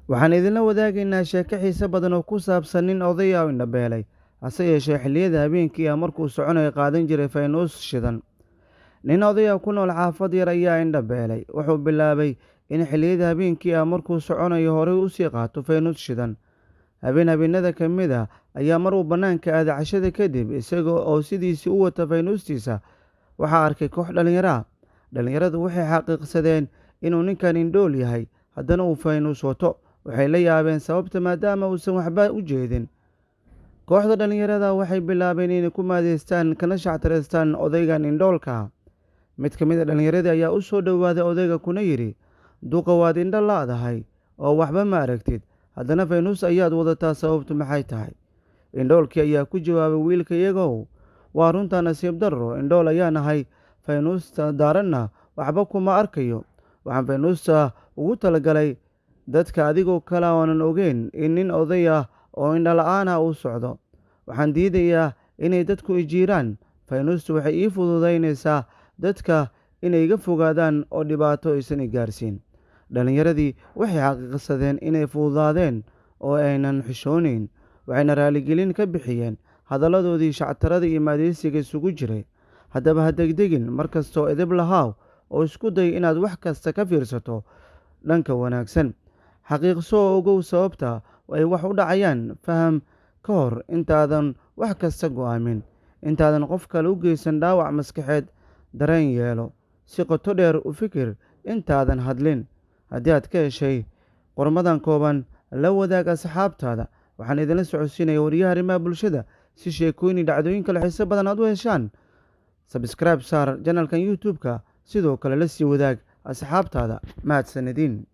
Waxaan idinla wadaagaynaa sheeko xiiso badan oo ku saabsan nin oday ah oo indho-beelay, hase yeeshee xilliyada habeenkii ah markuu soconayo qaadan jiray faynuus shidan. Nin oday ah ku nool xaafad yar ayaa indho-beelay. Wuxuu bilaabay in xilliyada habeenkii ah markuu soconayo horay u sii qaato faynuus shidan. Habeenada ka mid ah ayaa mar uu bannaanka aaday cashada kadib, isaga oo sidiisii u wata faynuustiisa, waxaa arkay koox dhallinyaro ah. Dhallinyaradu waxay xaqiiqsadeen inuu ninkan indhool yahay, haddana uu faynuus wato. Waxay la yaabeen sababta, maadaama uusan waxba u jeedin. Kooxda dhallinyarada waxay bilaabeen inay ku maadeystaan kana shactireystaan odaygan indhoolka ah. Mid ka mid a dhallinyaradii ayaa u soo dhowaaday odayga kuna yidhi, duqa waad indho la'dahay oo waxba ma aragtid, haddana faynuus ayaad wadataa, sababtu maxay tahay? Indhoolkii ayaa ku jawaabay, wiilkayagow, waa runtaa nasiib darro, indhool ayaan ahay, faynuusta daaranna waxba kuma arkayo. Waxaan faynuusta ugu talagalay dadka adigoo kale oonan ogeyn in nin oday ah oo indho la'aan ah uu socdo. Waxaan diidayaa inay dadku i jiiraan. Faynuustu waxay ii fududaynaysaa dadka inay iga fogaadaan oo dhibaato aysan i gaarsiin. Dhallinyaradii waxay xaqiiqsadeen inay fududaadeen oo aynan xishoonayn, waxayna raaligelin ka bixiyeen hadalladoodii shactarada iyo maadeysiga isugu jiray. Haddaba ha degdegin, mar kastoo edeb lahaaw oo isku day inaad wax kasta ka fiirsato dhanka wanaagsan. Xaqiiqso oo ogow sababta ay wax u dhacayaan. Faham ka hor intaadan wax kasta go'aamin. Intaadan qof kale u geysan dhaawac maskaxeed, dareen yeelo. Si qoto dheer u fikir intaadan hadlin. Haddii aad ka heshay qormadan kooban, la wadaag asxaabtaada. Waxaan idinla socodsiinaya wariyaha arrimaha bulshada. Si sheekooyin iyo dhacdooyin kale xiiso badan aad u heshaan, sabscribe saar janalkan YouTube-ka. Sidoo kale la sii wadaag asxaabtaada. Mahadsanidin.